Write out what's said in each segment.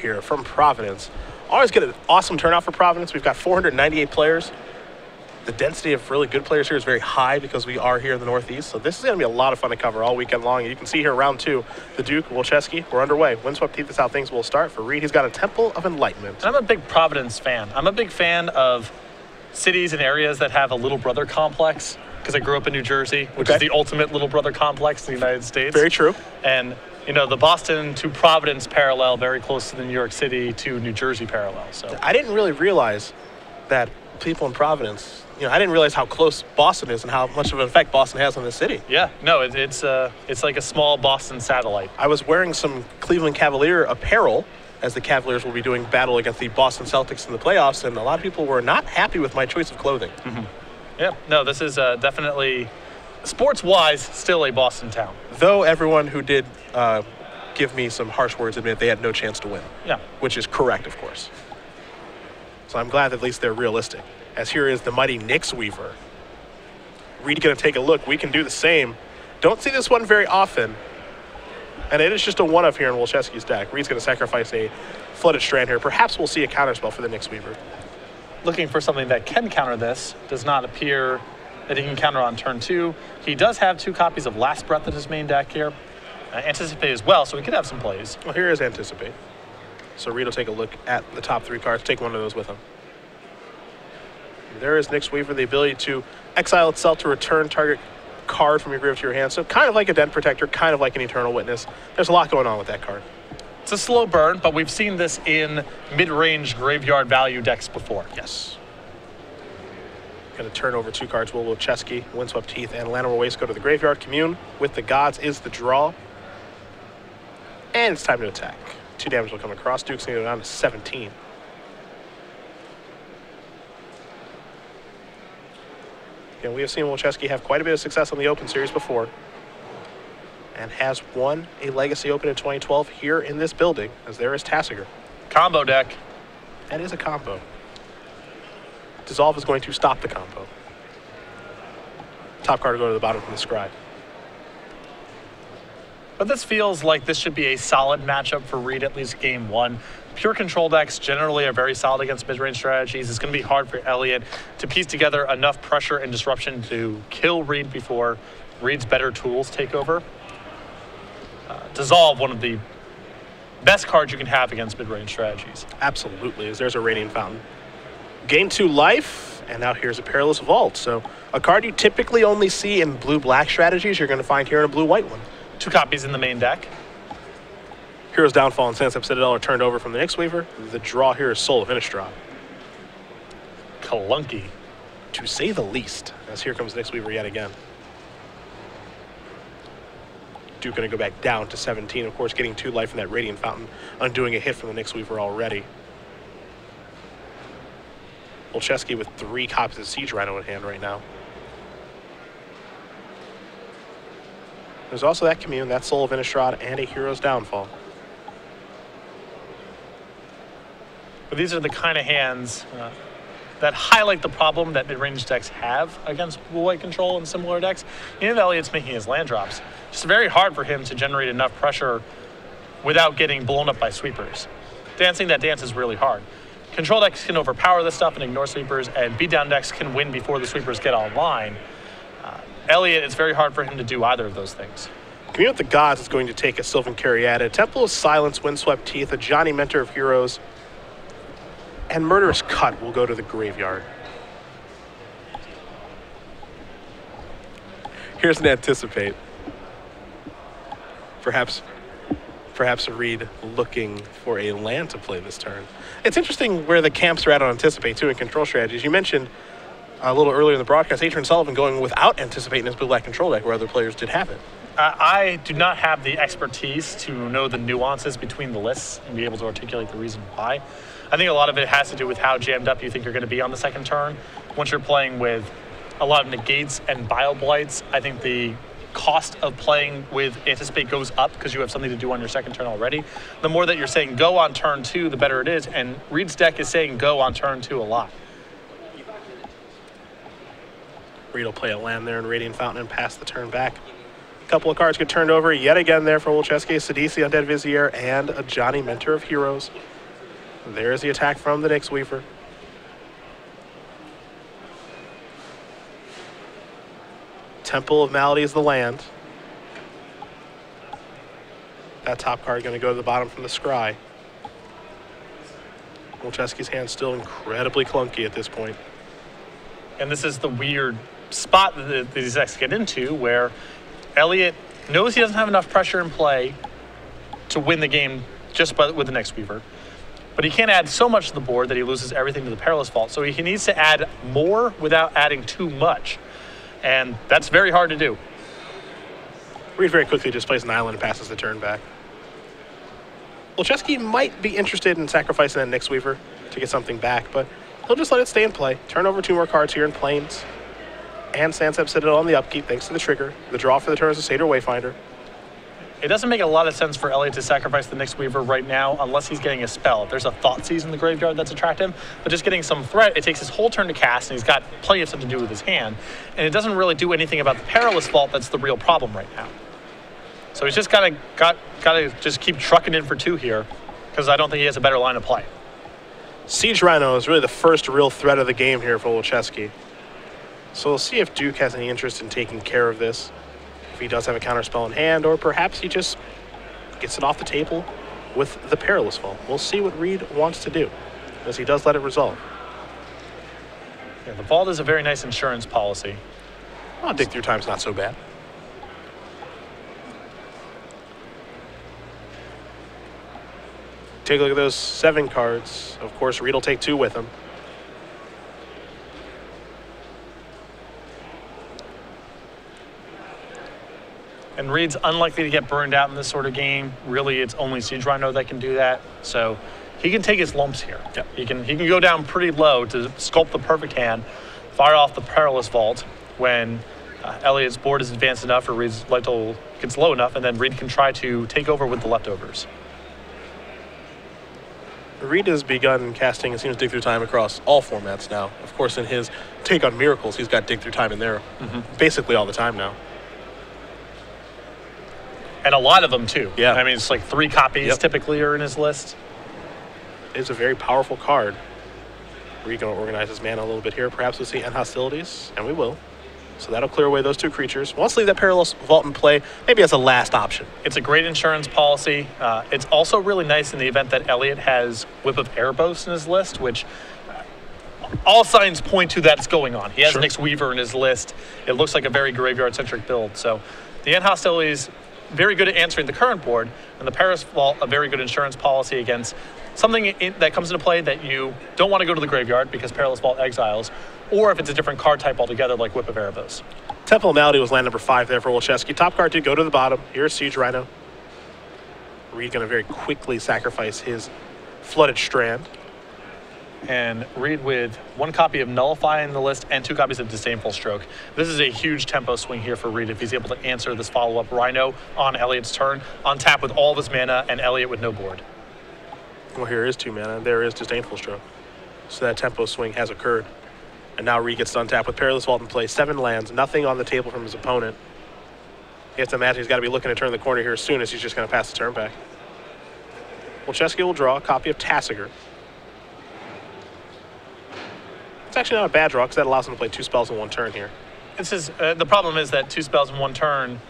here from Providence. Always get an awesome turnout for Providence. We've got 498 players. The density of really good players here is very high because we are here in the Northeast. So this is going to be a lot of fun to cover all weekend long. And you can see here round 2, the Duke, Wolchesky, we're underway. Windswept Teeth is how things will start. For Reid, he's got a Temple of Enlightenment. And I'm a big Providence fan. I'm a big fan of cities and areas that have a little brother complex because I grew up in New Jersey, which is the ultimate little brother complex in the United States. Very true. And, you know, the Boston to Providence parallel, very close to the New York City to New Jersey parallel. So I didn't really realize that people in Providence, I didn't realize how close Boston is and how much of an effect Boston has on this city. Yeah, no, it's like a small Boston satellite. I was wearing some Cleveland Cavalier apparel as the Cavaliers will be doing battle against the Boston Celtics in the playoffs, and a lot of people were not happy with my choice of clothing. Mm-hmm. Yeah, no, this is definitely, sports-wise, still a Boston town. Though everyone who did give me some harsh words admit they had no chance to win. Yeah. Which is correct, of course. So I'm glad that at least they're realistic. As here is the mighty Nyx Weaver. Reid going to take a look. We can do the same. Don't see this one very often. And it is just a one-of here in Wolchesky's deck. Reid's going to sacrifice a Flooded Strand here. Perhaps we'll see a counterspell for the Nyx Weaver. Looking for something that can counter this. Does not appear that he can counter on turn 2. He does have 2 copies of Last Breath in his main deck here. Anticipate as well, so he could have some plays. Well, here is Anticipate. So Reid will take a look at the top 3 cards. Take one of those with him. There is Nyx Weaver, the ability to exile itself to return target card from your graveyard to your hand. So kind of like a Den Protector, kind of like an Eternal Witness. There's a lot going on with that card. It's a slow burn, but we've seen this in mid-range graveyard value decks before. Yes. Going to turn over 2 cards. Wolchesky, Windswept Teeth, and Llanowar Waste go to the graveyard. Commune with the Gods is the draw. And it's time to attack. 2 damage will come across. Duke's going to go down to 17. We have seen Wolchesky have quite a bit of success on the Open Series before and has won a Legacy Open in 2012 here in this building, as there is Tasigur. Combo deck. That is a combo. Dissolve is going to stop the combo. Top card will go to the bottom from the Scribe. But this feels like this should be a solid matchup for Reid, at least game 1. Pure control decks generally are very solid against mid-range strategies. It's going to be hard for Elliot to piece together enough pressure and disruption to kill Reid before Reid's better tools take over. Dissolve, one of the best cards you can have against mid-range strategies. Absolutely, as there's a Radiant Fountain. Gain 2 life, and now here's a Perilous Vault. So a card you typically only see in blue-black strategies, you're going to find here in a blue-white one. 2 copies in the main deck. Hero's Downfall and Sandstorm Citadel are turned over from the Nyx Weaver. The draw here is Soul of Innistrad. Clunky, to say the least, as here comes Nyx Weaver yet again. Duke going to go back down to 17, of course, getting 2 life in that Radiant Fountain, undoing a hit from the Nyx Weaver already. Wolchesky with 3 copies of Siege Rhino in hand right now. There's also that Commune, that Soul of Innistrad, and a Hero's Downfall. But these are the kind of hands that highlight the problem that mid-range decks have against blue-white control and similar decks. Even if Elliott's making his land drops, it's very hard for him to generate enough pressure without getting blown up by sweepers. Dancing that dance is really hard. Control decks can overpower this stuff and ignore sweepers, and beatdown decks can win before the sweepers get online. Elliot, it's very hard for him to do either of those things. Commune with the Gods is going to take a Sylvan Caryatid, Temple of Silence, Windswept Teeth, a Johnny Mentor of Heroes, and Murderous Cut will go to the graveyard. Here's an Anticipate. Perhaps Reid looking for a land to play this turn. It's interesting where the camps are at on Anticipate, too, in control strategies. You mentioned a little earlier in the broadcast, Adrian Sullivan going without Anticipate in his blue-black control deck, where other players did have it. I do not have the expertise to know the nuances between the lists and be able to articulate the reason why. I think a lot of it has to do with how jammed up you think you're going to be on the second turn. Once you're playing with a lot of negates and Bile-Blights, I think the cost of playing with Anticipate goes up because you have something to do on your second turn already. The more that you're saying go on turn 2, the better it is, and Reid's deck is saying go on turn 2 a lot. Reid will play a land there in Radiant Fountain and pass the turn back. A couple of cards get turned over yet again there for Wolchesky, Sidisi, Undead Vizier, and a Johnny, Mentor of Heroes. There's the attack from the Nyx Weaver. Temple of Malady is the land. That top card going to go to the bottom from the scry. Wolchesky's hand's still incredibly clunky at this point. And this is the weird spot that these decks get into where Elliot knows he doesn't have enough pressure in play to win the game just with the Nyx Weaver. But he can't add so much to the board that he loses everything to the Perilous Vault. So he needs to add more without adding too much. And that's very hard to do. Reid very quickly just plays an island and passes the turn back. Wolchesky might be interested in sacrificing that Nyx Weaver to get something back, but he'll just let it stay in play. Turn over 2 more cards here in Plains. And Sandsep Citadel on the upkeep thanks to the trigger. The draw for the turn is a Satyr Wayfinder. It doesn't make a lot of sense for Elliot to sacrifice the Nyx Weaver right now unless he's getting a spell. If there's a Thoughtseize in the graveyard that's attractive, but just getting some threat, it takes his whole turn to cast, and he's got plenty of stuff to do with his hand. And it doesn't really do anything about the Perilous Vault that's the real problem right now. So he's just gotta just keep trucking in for 2 here, because I don't think he has a better line of play. Siege Rhino is really the first real threat of the game here for Wolchesky. So we'll see if Duke has any interest in taking care of this. If he does have a counterspell in hand, or perhaps he just gets it off the table with the Perilous Vault. We'll see what Reid wants to do, as he does let it resolve. Yeah, the Vault is a very nice insurance policy. Well, dig through time's not so bad. Take a look at those 7 cards. Of course, Reid will take 2 with him. And Reid's unlikely to get burned out in this sort of game. Really, it's only Siege Rhino that can do that. So he can take his lumps here. Yep. He can go down pretty low to sculpt the perfect hand, fire off the Perilous Vault when Elliot's board is advanced enough or Reid's light total gets low enough, and then Reid can try to take over with the leftovers. Reid has begun casting, it seems, Dig Through Time across all formats now. Of course, in his take on Miracles, he's got Dig Through Time in there basically all the time now. And a lot of them, too. Yeah. I mean, it's like 3 copies typically are in his list. It's a very powerful card. Reid going to organize his mana a little bit here. Perhaps we'll see End Hostilities, and we will. So that'll clear away those 2 creatures. Wants to leave that Perilous Vault in play, maybe as a last option. It's a great insurance policy. It's also really nice in the event that Elliot has Whip of Erebos in his list, which all signs point to that's going on. He has Nyx Weaver in his list. It looks like a very graveyard-centric build. So the End Hostilities, very good at answering the current board, and the Perilous Vault, a very good insurance policy against something that comes into play that you don't want to go to the graveyard because Perilous Vault exiles, or if it's a different card type altogether, like Whip of Erebos. Temple of Malady was land number 5 there for Wolchesky. Top card did go to the bottom. Here's Siege Rhino. Reid going to very quickly sacrifice his Flooded Strand. And Reid with 1 copy of Nullify in the list and 2 copies of Disdainful Stroke. This is a huge tempo swing here for Reid if he's able to answer this follow-up Rhino on Elliot's turn, on tap with all of his mana, and Elliot with no board. Well, here is 2 mana, and there is Disdainful Stroke. So that tempo swing has occurred. And now Reid gets to untap with Perilous Vault in play. 7 lands, nothing on the table from his opponent. He has to imagine he's got to be looking to turn the corner here as soon as he's just going to pass the turn back. Wolchesky will draw a copy of Tasigur. It's actually not a bad draw because that allows him to play 2 spells in 1 turn here. This is the problem is that 2 spells in 1 turn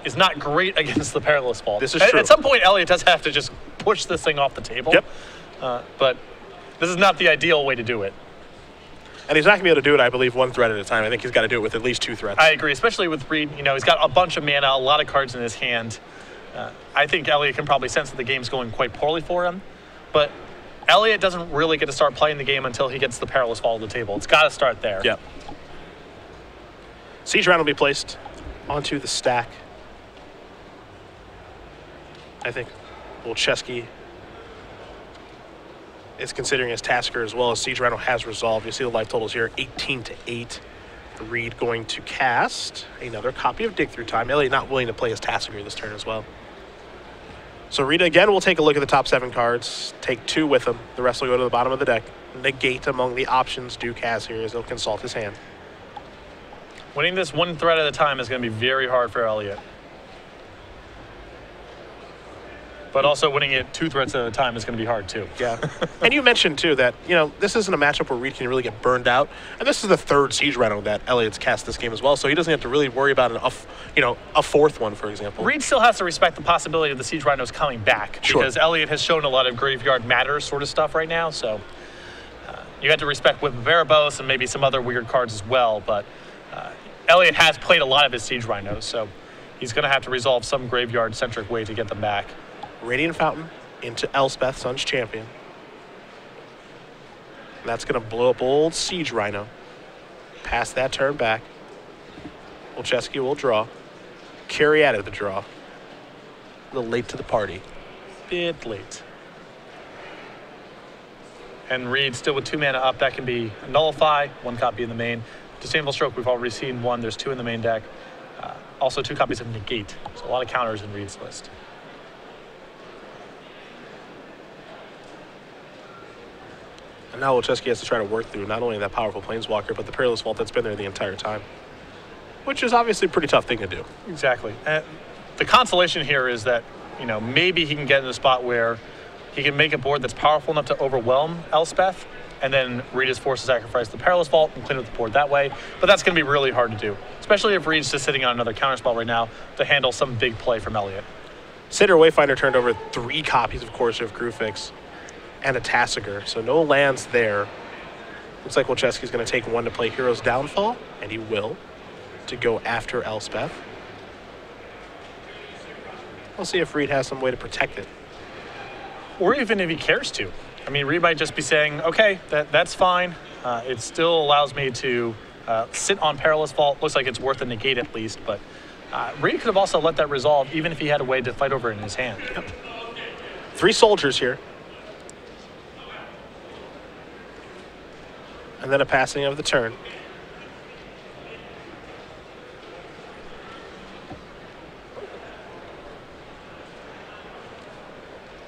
is not great against the Perilous Vault. This is true. At some point, Elliot does have to just push this thing off the table. Yep. But this is not the ideal way to do it. And he's not going to be able to do it, I believe, 1 threat at a time. I think he's got to do it with at least 2 threats. I agree, especially with Reid. You know, he's got a bunch of mana, a lot of cards in his hand. I think Elliot can probably sense that the game's going quite poorly for him. But Elliot doesn't really get to start playing the game until he gets the Perilous Vault to the table. It's got to start there. Yep. Siege Round will be placed onto the stack. I think Wolchesky is considering his Tasker as well as Siege Rhino has resolved. You see the life totals here, 18-8. Reid going to cast another copy of Dig Through Time. Elliot not willing to play his Tasker this turn as well. So Reid again will take a look at the top 7 cards, take 2 with him. The rest will go to the bottom of the deck. Negate among the options Duke has here as he'll consult his hand. Winning this 1 threat at a time is going to be very hard for Elliot. But also winning it 2 threats at a time is going to be hard, too. Yeah. And you mentioned, too, that, this isn't a matchup where Reid can really get burned out. And this is the 3rd Siege Rhino that Elliott's cast this game as well, so he doesn't have to really worry about a 4th one, for example. Reid still has to respect the possibility of the Siege Rhinos coming back. Sure. Because Elliot has shown a lot of graveyard matters sort of stuff right now, so you have to respect with Veribos and maybe some other weird cards as well. But Elliot has played a lot of his Siege Rhinos, so he's going to have to resolve some graveyard-centric way to get them back. Radiant Fountain into Elspeth, Sun's Champion. And that's going to blow up old Siege Rhino. Pass that turn back. Wolchesky will draw. Carry out of the draw. A little late to the party. Bit late. And Reid still with 2 mana up. That can be a Nullify, 1 copy in the main. Disdainful Stroke, we've already seen 1. There's 2 in the main deck. Also 2 copies of Negate. So a lot of counters in Reid's list. And now Wolchesky has to try to work through not only that powerful Planeswalker, but the Perilous Vault that's been there the entire time. Which is obviously a pretty tough thing to do. Exactly. And the consolation here is that, maybe he can get in a spot where he can make a board that's powerful enough to overwhelm Elspeth, and then Reid is forced to sacrifice the Perilous Vault and clean up the board that way. But that's going to be really hard to do, especially if Reid's just sitting on another counterspell right now to handle some big play from Elliot. Satyr Wayfinder turned over 3 copies of Coercive Crewfix and a Tassiger, so no lands there. Looks like Wolchesky's going to take 1 to play Hero's Downfall, and he will, to go after Elspeth. We'll see if Reid has some way to protect it. Or even if he cares to. I mean, Reid might just be saying, okay, that's fine. It still allows me to sit on Perilous Vault. Looks like it's worth a negate at least, but Reid could have also let that resolve even if he had a way to fight over it in his hand. Yep. 3 soldiers here. And then a passing of the turn.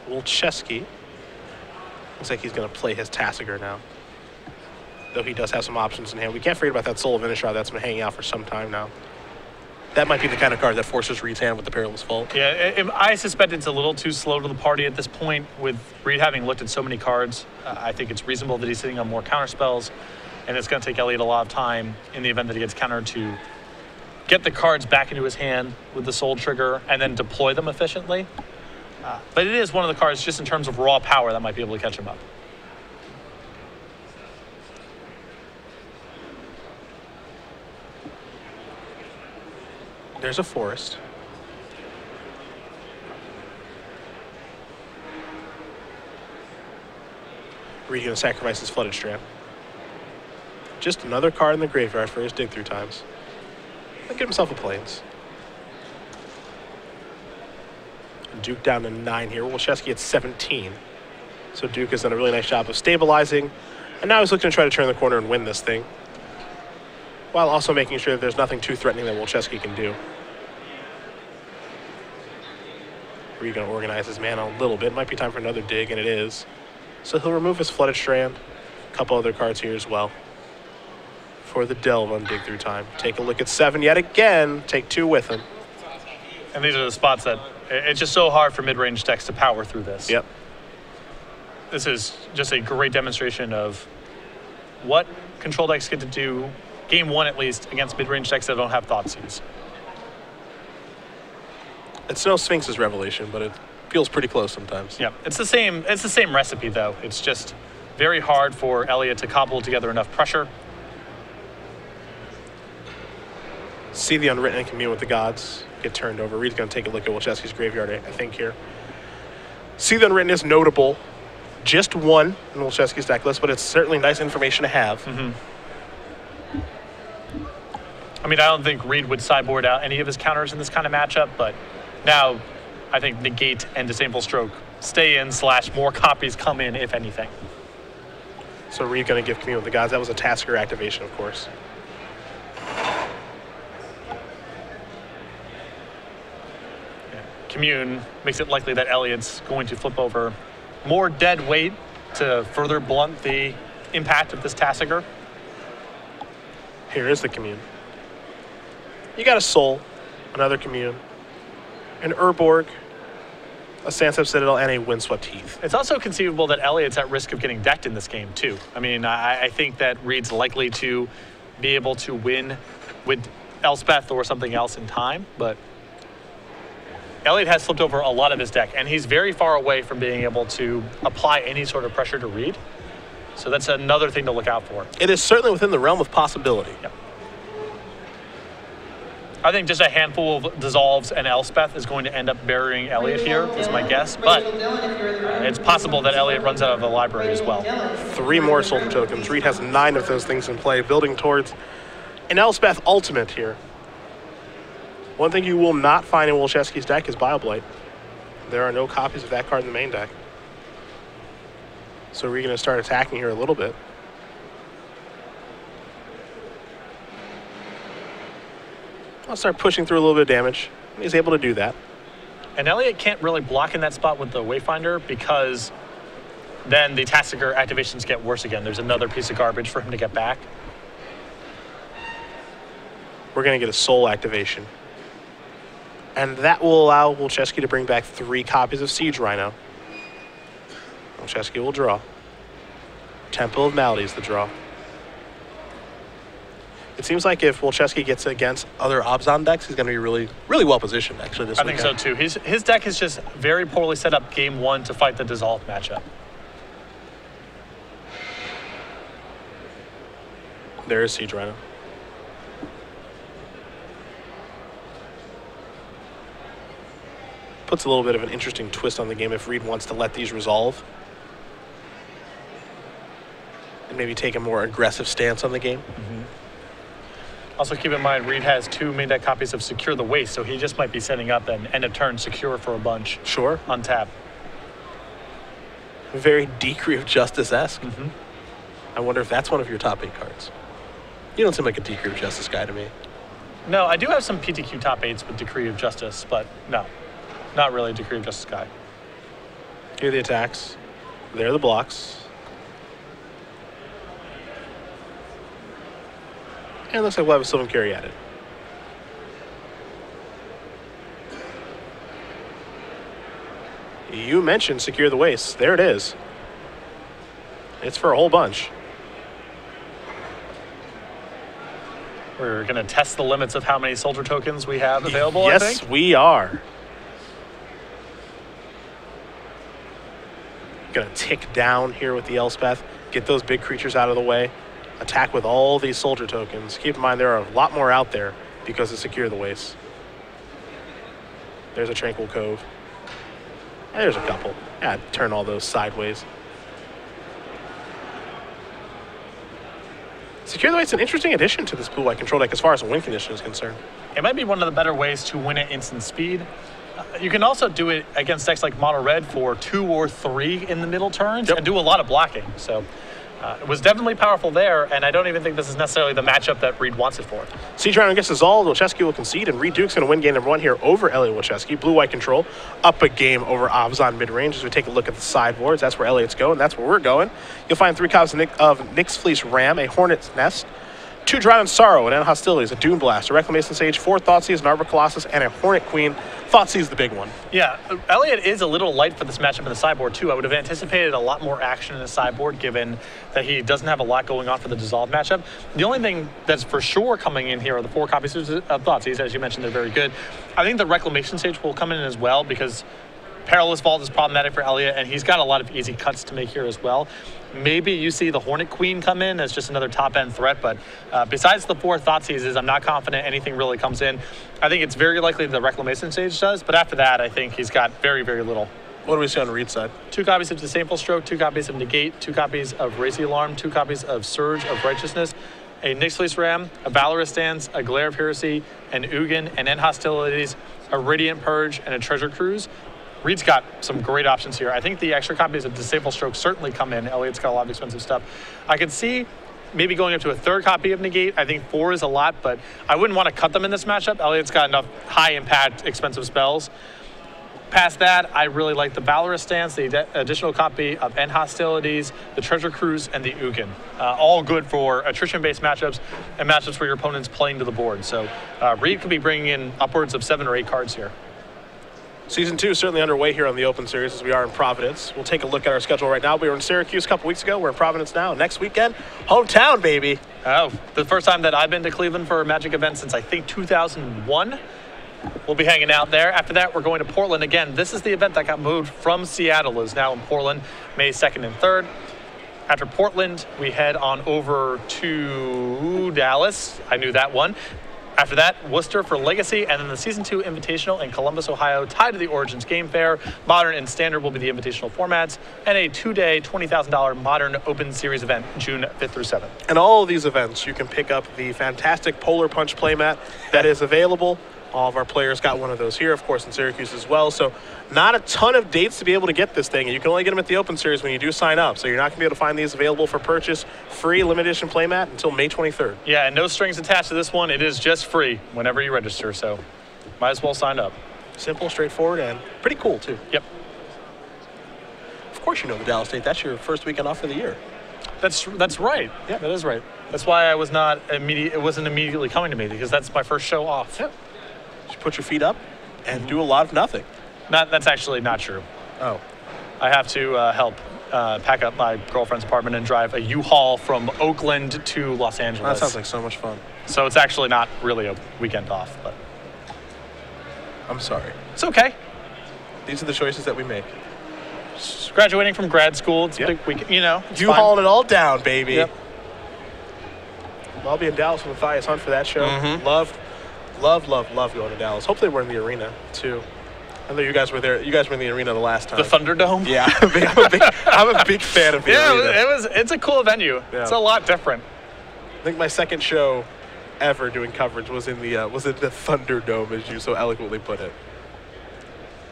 Wolchesky. Looks like he's going to play his Tassiger now. Though he does have some options in hand. We can't forget about that Soul of Innistrad that's been hanging out for some time now. That might be the kind of card that forces Reid's hand with the Perilous Vault. Yeah, I suspect it's a little too slow to the party at this point. With Reid having looked at so many cards, I think it's reasonable that he's sitting on more counter spells, and it's going to take Elliot a lot of time in the event that he gets countered to get the cards back into his hand with the Soul Trigger and then deploy them efficiently. But it is one of the cards, just in terms of raw power, that might be able to catch him up. There's a forest. Reid going to sacrifice his Flooded Strand. Just another card in the graveyard for his dig through times. He'll get himself a Plains. Duke down to 9 here. Wolchesky at 17. So Duke has done a really nice job of stabilizing. And now he's looking to try to turn the corner and win this thing, while also making sure that there's nothing too threatening that Wolchesky can do. Reid going to organize his mana a little bit. Might be time for another dig, and it is. So he'll remove his Flooded Strand. A couple other cards here as well for the Delve on dig through time. Take a look at 7 yet again. Take 2 with him. And these are the spots that it's just so hard for mid-range decks to power through this. Yep. This is just a great demonstration of what control decks get to do, game 1 at least, against mid-range decks that don't have Thoughtseize. It's no Sphinx's revelation, but it feels pretty close sometimes. Yeah, it's the same recipe though. It's just very hard for Elliot to cobble together enough pressure. See the Unwritten and Commune with the Gods get turned over. Reid's going to take a look at Wolchesky's graveyard, I think, here. See the Unwritten is notable. Just 1 in Wolchesky's deck list, but it's certainly nice information to have. Mm-hmm. I mean, I don't think Reid would sideboard out any of his counters in this kind of matchup, but now I think Negate and Disdainful Stroke stay in / more copies come in, if anything. So Reid going to give Commune with the Gods. That was a Tasker activation, of course. Commune makes it likely that Elliot's going to flip over more dead weight to further blunt the impact of this Tassiger. Here is the Commune. You got a Soul, another Commune, an Urborg, a Sandstorm Citadel, and a Windswept Heath. It's also conceivable that Elliott's at risk of getting decked in this game, too. I mean, I think that Reid's likely to be able to win with Elspeth or something else in time, but Elliott has flipped over a lot of his deck, and he's very far away from being able to apply any sort of pressure to Reid. So that's another thing to look out for. It is certainly within the realm of possibility. Yep. I think just a handful of Dissolves and Elspeth is going to end up burying Elliott here, is my guess. But it's possible that Elliott runs out of the library as well. 3 more Soldier Tokens. Reid has 9 of those things in play, building towards an Elspeth Ultimate here. One thing you will not find in Wolchesky's deck is Bioblight. There are no copies of that card in the main deck. So we're going to start attacking here a little bit. I'll start pushing through a little bit of damage. He's able to do that. And Elliott can't really block in that spot with the Wayfinder because then the Tassiger activations get worse again. There's another piece of garbage for him to get back. We're going to get a Soul activation. And that will allow Wolchesky to bring back 3 copies of Siege Rhino. Wolchesky will draw. Temple of Maladies the draw. It seems like if Wolchesky gets against other Abzan decks, he's going to be really, really well positioned, actually, this weekend. I think so, too. His deck is just very poorly set up game 1 to fight the Dissolve matchup. There is Siege Rhino. Puts a little bit of an interesting twist on the game if Reid wants to let these resolve. And maybe take a more aggressive stance on the game. Mm-hmm. Also, keep in mind, Reid has 2 main deck copies of Secure the Waste, so he just might be setting up an end of turn Secure for a bunch. Sure. On tap. Very Decree of Justice-esque. Mm-hmm. I wonder if that's one of your top 8 cards. You don't seem like a Decree of Justice guy to me. No, I do have some PTQ top 8s with Decree of Justice, but no. Not really a Decree of Justice guy. Here are the attacks. There are the blocks. And it looks like we'll have a Sylvan Carry added. You mentioned Secure the Waste. There it is. It's for a whole bunch. We're going to test the limits of how many Soldier Tokens we have available, yes, I think. We are. Going to tick down here with the Elspeth. Get those big creatures out of the way. Attack with all these Soldier Tokens. Keep in mind there are a lot more out there because of Secure the Waste. There's a Tranquil Cove. And there's a couple. Yeah, turn all those sideways. Secure the Waste is an interesting addition to this blue-white control deck as far as the win condition is concerned. It might be one of the better ways to win at instant speed. You can also do it against decks like Mono Red for 2 or 3 in the middle turns and do a lot of blocking. So it was definitely powerful there, and I don't even think this is necessarily the matchup that Reid wants it for. Siege Rhino gets dissolved, Wolchesky will concede, and Reid Duke's going to win game number 1 here over Elliot Wolchesky. Blue-white control, up a game over Abzan mid-range as we take a look at the sideboards. That's where Elliot's going, that's where we're going. You'll find 3 copies of Nyx Fleece Ram, a Hornet's Nest, 2 Drowned Sorrow, an End Hostilities, a Doom Blast, a Reclamation Sage, 4 Thoughtseize, an Arbor Colossus, and a Hornet Queen. Thoughtseize the big one. Yeah, Elliot is a little light for this matchup in the sideboard, too. I would have anticipated a lot more action in the sideboard, given that he doesn't have a lot going on for the Dissolve matchup. The only thing that's for sure coming in here are the 4 copies of Thoughtseize. As you mentioned, they're very good. I think the Reclamation Sage will come in as well, because Perilous Vault is problematic for Elliot, and he's got a lot of easy cuts to make here as well. Maybe you see the Hornet Queen come in as just another top-end threat, but besides the 4 Thoughtseizes, I'm not confident anything really comes in. I think it's very likely the Reclamation Sage does, but after that, I think he's got very, very little. What do we see on Reid's side? 2 copies of Disdainful Stroke, 2 copies of Negate, 2 copies of Raise the Alarm, 2 copies of Surge of Righteousness, a Nyx Fleece Ram, a Valorous Stance, a Glare of Heresy, an Ugin, an End Hostilities, a Radiant Purge, and a Treasure Cruise. Reid's got some great options here. I think the extra copies of Disable Stroke certainly come in. Elliot's got a lot of expensive stuff. I could see maybe going up to a 3rd copy of Negate. I think 4 is a lot, but I wouldn't want to cut them in this matchup. Elliot's got enough high-impact, expensive spells. Past that, I really like the Valorous Stance, the additional copy of End Hostilities, the Treasure Cruise, and the Ugin. All good for attrition-based matchups and matchups where your opponent's playing to the board. So Reid could be bringing in upwards of 7 or 8 cards here. Season 2 is certainly underway here on the Open Series as we are in Providence. We'll take a look at our schedule right now. We were in Syracuse a couple weeks ago. We're in Providence now. Next weekend, hometown, baby. Oh, the first time that I've been to Cleveland for a Magic event since I think 2001. We'll be hanging out there. After that, we're going to Portland again. This is the event that got moved from Seattle, is now in Portland, May 2nd and 3rd. After Portland, we head on over to Dallas. I knew that one. After that, Worcester for Legacy, and then the Season 2 Invitational in Columbus, Ohio, tied to the Origins Game Fair. Modern and Standard will be the invitational formats, and a 2-day, $20,000 Modern Open Series event, June 5th through 7th. And all of these events, you can pick up the fantastic Polar Punch playmat that is available. All of our players got one of those here, of course, in Syracuse as well. So not a ton of dates to be able to get this thing. You can only get them at the Open Series when you do sign up. So you're not going to be able to find these available for purchase, free limited edition playmat until May 23rd. Yeah, and no strings attached to this one. It is just free whenever you register, so might as well sign up. Simple, straightforward, and pretty cool, too. Yep. Of course you know the Dallas State. That's your first weekend off for the year. That's right. Yeah. That is right. That's why I was not it wasn't immediately coming to me, because that's my first show off. Yeah. Just put your feet up and do a lot of nothing. That's actually not true. Oh. I have to help pack up my girlfriend's apartment and drive a U-Haul from Oakland to Los Angeles. That sounds like so much fun. So it's actually not really a weekend off, but I'm sorry. it's okay. These are the choices that we make. Just graduating from grad school, it's Yep. a big weekend, you know. It's You fine. hauling it all down, baby. Yep. I'll be in Dallas with Matthias Hunt for that show. Love going to Dallas. Hopefully we're in the arena, too. I know you guys were there. You guys were in the arena the last time. The Thunderdome? Yeah, I'm a big fan of the arena. It's a cool venue. Yeah. It's a lot different. I think my second show ever doing coverage was in the Thunderdome, as you so eloquently put it.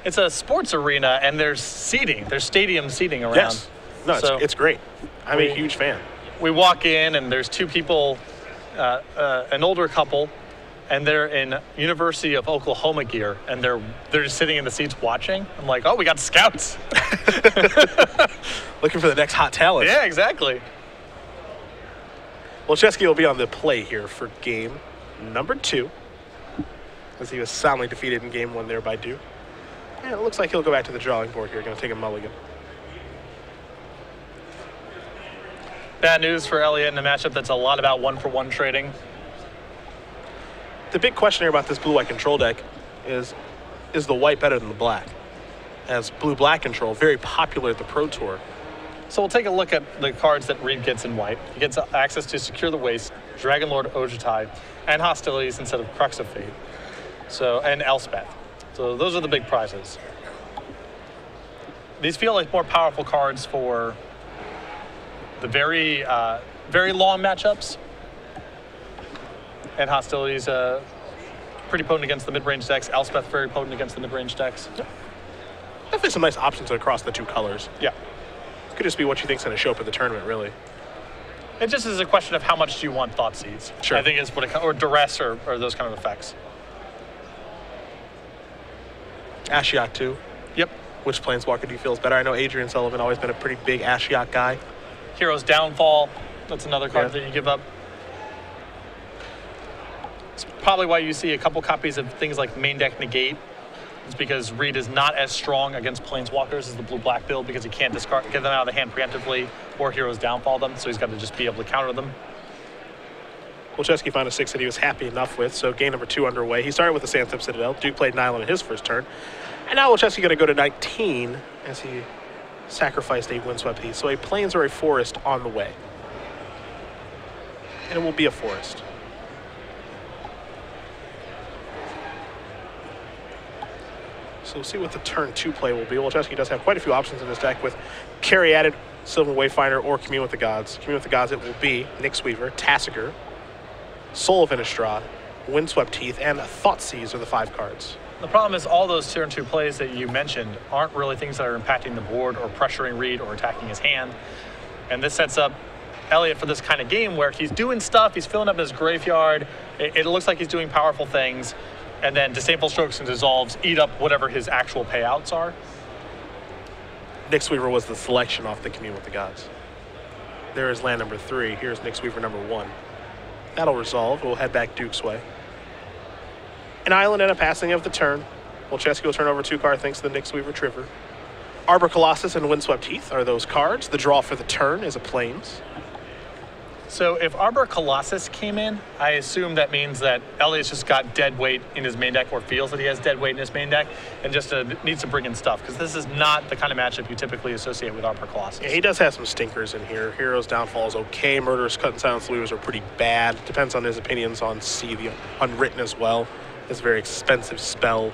It's a sports arena, and there's seating. There's stadium seating around. Yes. No, So it's great. I'm a huge fan. we walk in, and there's two people, an older couple, and they're in University of Oklahoma gear, and they're just sitting in the seats watching. I'm like, oh, we got scouts. Looking for the next hot talent. Yeah, exactly. Wolchesky will be on the play here for game number 2, as he was soundly defeated in game 1 there by Duke. And it looks like he'll go back to the drawing board here. Going to take a mulligan. Bad news for Elliot in a matchup that's a lot about one-for-one trading. The big question here about this blue-white control deck is the white better than the black? As blue-black control, very popular at the Pro Tour. So we'll take a look at the cards that Reid gets in white. He gets access to Secure the Waste, Dragon Lord Ojutai, and Hostilities instead of Crux of Fate. So, and Elspeth. So those are the big prizes. These feel like more powerful cards for the very long matchups. And Hostilities pretty potent against the mid-range decks. Elspeth very potent against the mid-range decks. Yeah. Definitely some nice options across the two colors. Yeah. Could just be what you think's going to show up at the tournament, really. It just is a question of how much do you want Thoughtseize. Sure. I think is what it, or Duress or those kind of effects. Ashiok, too. Yep. Which Planeswalker do you feel is better? I know Adrian Sullivan always been a pretty big Ashiok guy. Hero's Downfall. That's another card that you give up. It's probably why you see a couple copies of things like Main Deck Negate. It's because Reid is not as strong against Planeswalkers as the blue-black build because he can't get them out of the hand preemptively or Hero's Downfall them, so he's got to just be able to counter them. Wolchesky found a 6 that he was happy enough with, so game number 2 underway. He started with the Sandstep Citadel. Duke played Nylon in his first turn. And now Wolchesky going to go to 19 as he sacrificed a Windswept Heath. So a Plains or a Forest on the way. And it will be a Forest. So we'll see what the turn 2 play will be. Wolchesky does have quite a few options in this deck with Carry Added, Sylvan Wayfinder, or Commune with the Gods. Commune with the Gods, it will be Nyx Weaver, Tassiger, Soul of Innistrad, Windswept Heath, and Thoughtseize are the 5 cards. The problem is all those turn 2 plays that you mentioned aren't really things that are impacting the board or pressuring Reid or attacking his hand. And this sets up Elliot for this kind of game where he's doing stuff, he's filling up his graveyard, it looks like he's doing powerful things, and then Disdainful Strokes and Dissolves eat up whatever his actual payouts are. Nyx Weaver was the selection off the Commune with the Gods. There is land number 3. Here's Nyx Weaver number 1. That'll resolve. We'll head back Duke's way. An island and a passing of the turn. Wolchesky will turn over 2 cards thanks to the Nyx Weaver Trigger. Arbor Colossus and Windswept Heath are those cards. The draw for the turn is a Plains. So if Arbor Colossus came in, I assume that means that Elliott's just got dead weight in his main deck, or feels that he has dead weight in his main deck, and just needs to bring in stuff, because this is not the kind of matchup you typically associate with Arbor Colossus. Yeah, he does have some stinkers in here. Hero's Downfall is okay. Murderous Cut and Silence Lures are pretty bad. Depends on his opinions on C, the Unwritten as well. It's a very expensive spell.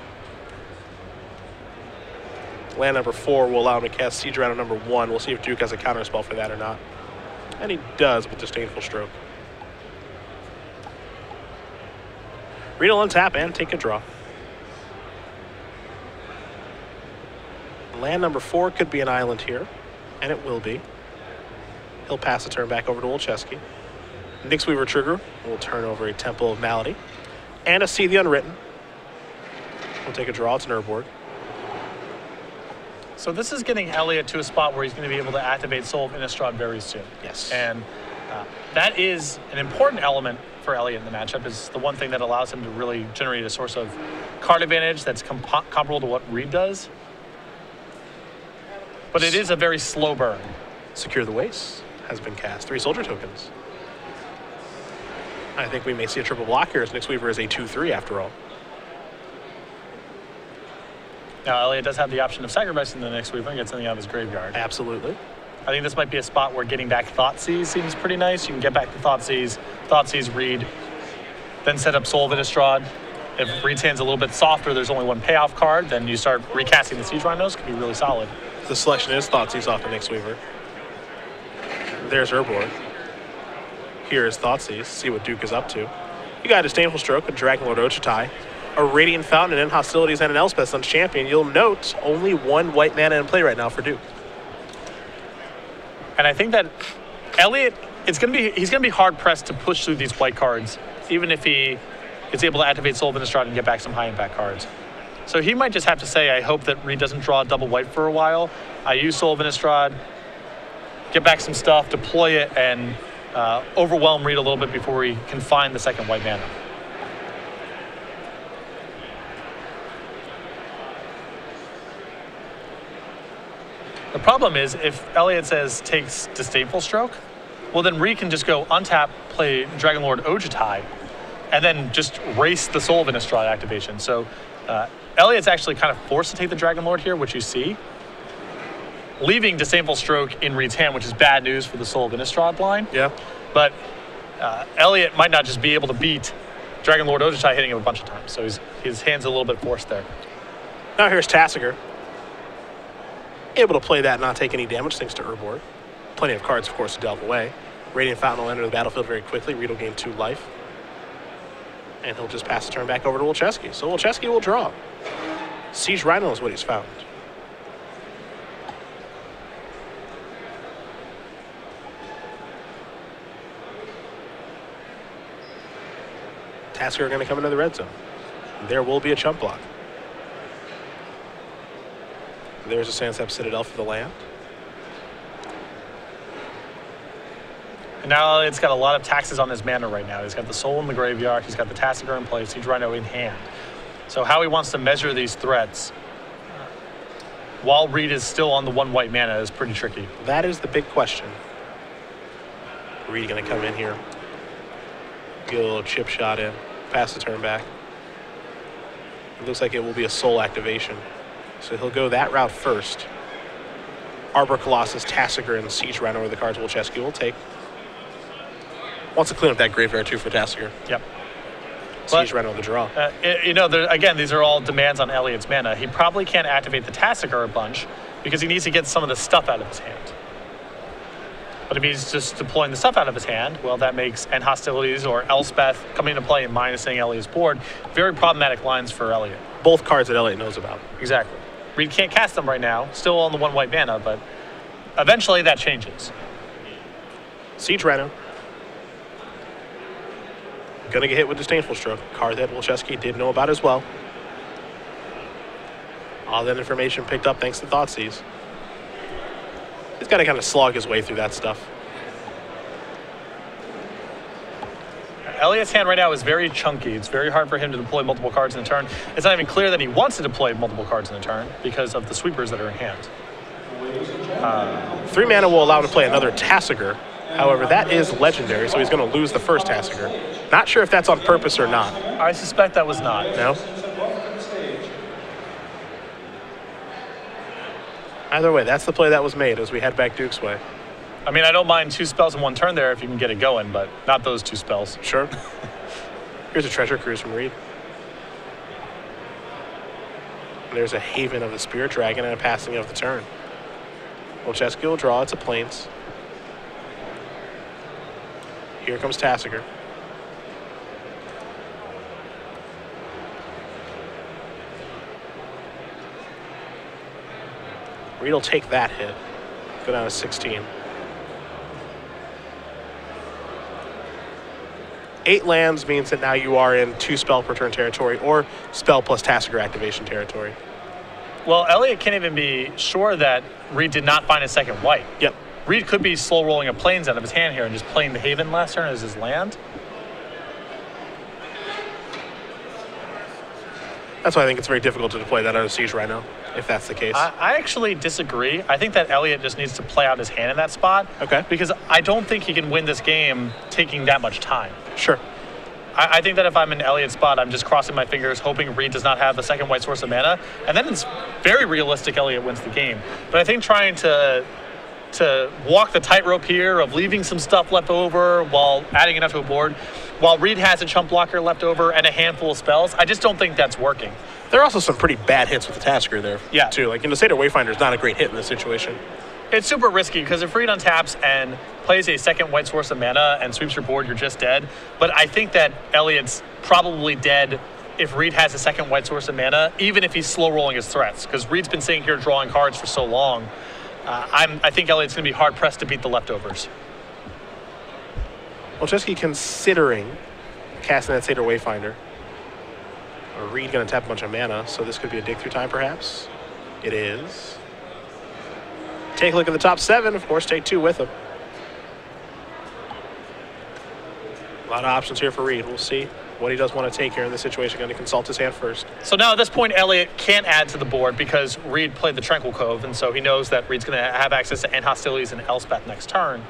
Land number 4 will allow him to cast Siege Rhino number 1. We'll see if Duke has a counter spell for that or not. And he does with Disdainful Stroke. Reid will untap and take a draw. Land number 4 could be an island here, and it will be. He'll pass the turn back over to Wolchesky. Nyx Weaver Trigger will turn over a Temple of Malady and a See the Unwritten. We'll take a draw. It's an Urborg. So this is getting Elliott to a spot where he's going to be able to activate Soul of Innistrad very soon. Yes. And that is an important element for Elliott in the matchup. Is the one thing that allows him to really generate a source of card advantage that's comparable to what Reid does. But it is a very slow burn. Secure the Waste has been cast. 3 soldier tokens. I think we may see a triple block here as Nyx Weaver is a 2/3 after all. Now, Elliott does have the option of sacrificing the Nyx Weaver and get something out of his graveyard. Absolutely. I think this might be a spot where getting back Thoughtseize seems pretty nice. You can get back the Thoughtseize, Reid, then set up Soul of Innistrad. If Reid's hand's a little bit softer, there's only 1 payoff card, then you start recasting the Siege Rhinos. Could be really solid. The selection is Thoughtseize off the Nyx Weaver. There's Urborg. Here is Thoughtseize. See what Duke is up to. You got a Disdainful Stroke, a Dragonlord Ochitai, a Radiant Fountain, and Hostilities, and an Elspeth Sun's Champion. You'll note only 1 white mana in play right now for Duke. And I think that Elliott, he's going to be hard pressed to push through these white cards, even if he is able to activate Soul of Innistrad and get back some high impact cards. So he might just have to say, I hope that Reid doesn't draw double white for a while. I use Soul of Innistrad, get back some stuff, deploy it, and overwhelm Reid a little bit before he can find the second white mana. The problem is, if Elliott says takes Disdainful Stroke, well then Reid can just go untap, play Dragonlord Ochitai, and then just race the Soul of Innistrad activation. So Elliott's actually kind of forced to take the Dragonlord here, which you see, leaving Disdainful Stroke in Reid's hand, which is bad news for the Soul of Innistrad line. Yeah. But Elliott might not just be able to beat Dragonlord Ochitai hitting him a bunch of times, so his hand's a little bit forced there. Now here's Tasigur. Able to play that and not take any damage thanks to Urborg. Plenty of cards, of course, to delve away. Radiant Fountain will enter the battlefield very quickly. Reid will gain 2 life. And he'll just pass the turn back over to Wolchesky. So Wolchesky will draw. Siege Rhino is what he's found. Tasigur are going to come into the red zone. There will be a chump block. There's a Sandstep Citadel for the land. And now Elliott's got a lot of taxes on his mana right now. He's got the Soul in the graveyard, he's got the Tasigur in place, Siege Rhino in hand. So how he wants to measure these threats while Reid is still on the 1 white mana is pretty tricky. That is the big question. Reid going to come in here, get a little chip shot in, pass the turn back. It looks like it will be a Soul activation. So he'll go that route first. Arbor Colossus, Tasigur, and Siege Rhino are the cards Wolchesky will take. Wants to clean up that graveyard too for Tasigur. Yep. Siege Rhino the draw. Again, these are all demands on Elliott's mana. He probably can't activate the Tasigur a bunch because he needs to get some of the stuff out of his hand. But if he's just deploying the stuff out of his hand, well, that makes Hostilities or Elspeth coming into play and minusing Elliott's board very problematic lines for Elliott. Both cards that Elliott knows about. Exactly. Reid can't cast them right now, still on the 1 white mana, but eventually that changes. Siege Rhino. Gonna get hit with Disdainful Stroke. Card that Wolchesky did know about as well. All that information picked up thanks to Thoughtseize. He's got to kind of slog his way through that stuff. Elliott's hand right now is very chunky. It's very hard for him to deploy multiple cards in a turn. It's not even clear that he wants to deploy multiple cards in a turn because of the sweepers that are in hand. 3 mana will allow him to play another Tasigur. However, that is legendary, so he's going to lose the first Tasigur. Not sure if that's on purpose or not. I suspect that was not. No? Either way, that's the play that was made as we head back Duke's way. I mean, I don't mind 2 spells in 1 turn there if you can get it going, but not those 2 spells. Sure. Here's a Treasure Cruise from Reid. There's a Haven of the Spirit Dragon and a passing of the turn. Wolchesky will draw. It's a Plains. Here comes Tasigur. Reid will take that hit. Go down to 16. 8 lands means that now you are in 2 spell per turn territory or spell plus Tasigur activation territory. Well, Elliot can't even be sure that Reid did not find a second white. Yep. Reid could be slow rolling a Plains out of his hand here and just playing the Haven last turn as his land. That's why I think it's very difficult to deploy that out of Siege Rhino, if that's the case. I actually disagree. I think that Elliot just needs to play out his hand in that spot. Okay. Because I don't think he can win this game taking that much time. Sure. I think that if I'm in Elliott's spot, I'm just crossing my fingers, hoping Reid does not have the second white source of mana. And then it's very realistic Elliot wins the game. But I think trying to walk the tightrope here of leaving some stuff left over while adding enough to a board, while Reid has a chump blocker left over and a handful of spells, I just don't think that's working. There are also some pretty bad hits with the Tasigur there, yeah, too. Like, Seder Wayfinder is not a great hit in this situation. It's super risky because if Reid untaps and plays a second white source of mana and sweeps your board, you're just dead. But I think that Elliott's probably dead if Reid has a second white source of mana, even if he's slow rolling his threats, because Reid's been sitting here drawing cards for so long. I think Elliott's going to be hard-pressed to beat the leftovers. Wolchesky considering casting that Seder Wayfinder. Reid going to tap a bunch of mana, so this could be a dig through time, perhaps. It is. Take a look at the top 7, of course, take 2 with him. A lot of options here for Reid. We'll see what he does want to take here in this situation. Going to consult his hand first. So now at this point, Elliot can't add to the board because Reid played the Tranquil Cove, and so he knows that Reid's going to have access to End Hostilities and Elspeth next turn.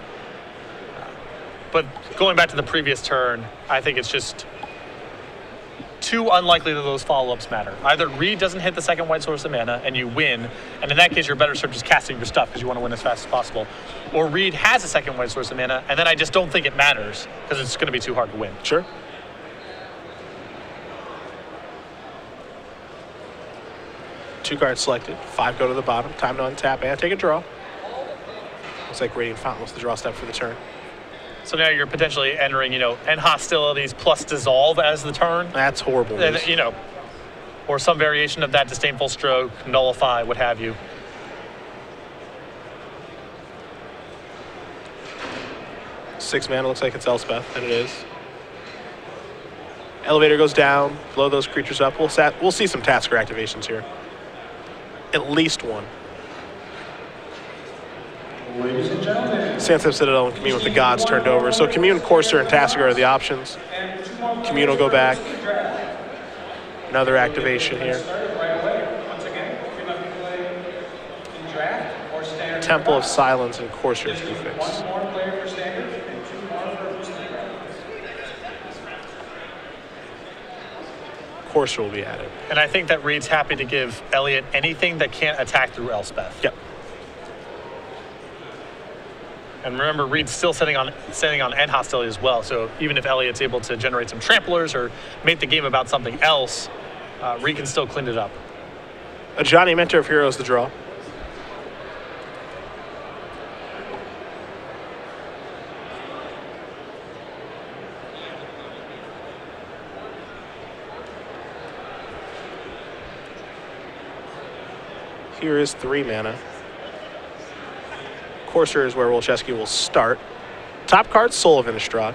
But going back to the previous turn, I think it's just too unlikely that those follow-ups matter. Either Reid doesn't hit the second white source of mana and you win, and in that case you're better served just casting your stuff because you want to win as fast as possible. Or Reid has a second white source of mana, and then I just don't think it matters because it's going to be too hard to win. Sure. Two cards selected. 5 go to the bottom. Time to untap and take a draw. Looks like Radiant Fountain was the draw step for the turn. So now you're potentially entering, End Hostilities plus Dissolve as the turn. That's horrible news. And, or some variation of that, Disdainful Stroke, Nullify, what have you. Six mana looks like it's Elspeth, and it is. Elevator goes down, blow those creatures up. We'll see some Tasigur activations here. At least one. Ladies and gentlemen. Sandstorm Citadel and Commune with the Gods turned over. So Commune, Courser, and Tasigur are the options. Commune will go back. Another activation here. Temple of Silence and Courser prefix. Courser will be added. And I think that Reid's happy to give Elliot anything that can't attack through Elspeth. Yep. And remember, Reid's still sitting on End Hostility as well. So even if Elliot's able to generate some tramplers or make the game about something else, Reid can still clean it up. A Johnny Mentor of Heroes the draw. Here is 3 mana. Courser is where Wolchesky will start. Top card, Soul of Innistrad.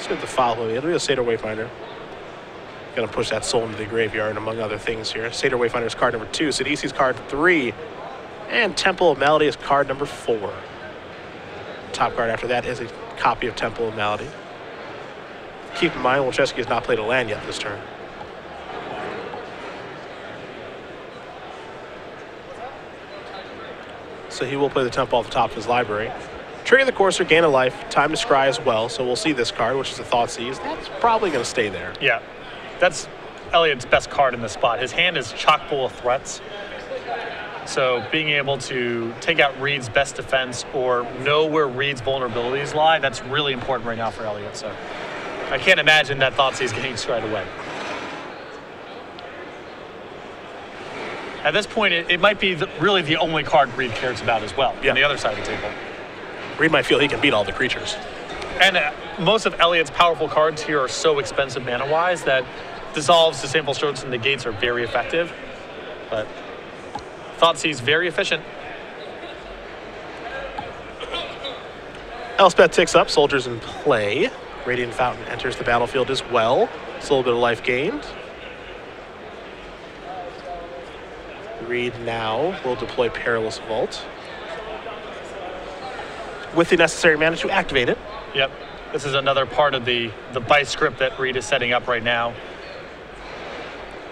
Just going to follow. It'll be a Satyr Wayfinder. Going to push that soul into the graveyard, among other things here. Satyr Wayfinder is card number 2. Sidisi's card 3. And Temple of Melody is card number 4. Top card after that is a copy of Temple of Melody. Keep in mind, Wolchesky has not played a land yet this turn. So he will play the Temple off the top of his library. Trigger the Courser, gain a life, time to scry as well. So we'll see this card, which is a Thoughtseize. That's probably going to stay there. Yeah, that's Elliott's best card in this spot. His hand is chock full of threats. So being able to take out Reid's best defense or know where Reid's vulnerabilities lie, that's really important right now for Elliott. So I can't imagine that Thoughtseize getting scryed away. At this point, it might be really the only card Reid cares about as well, on the other side of the table. Reid might feel he can beat all the creatures. And most of Elliott's powerful cards here are so expensive mana-wise that Dissolves, Disdainful Strokes, and Negates are very effective. But Thoughtseize, very efficient. Elspeth ticks up, Soldiers in play. Radiant Fountain enters the battlefield as well. It's a little bit of life gained. Reid now will deploy Perilous Vault with the necessary mana to activate it. Yep. This is another part of the Vice script that Reid is setting up right now.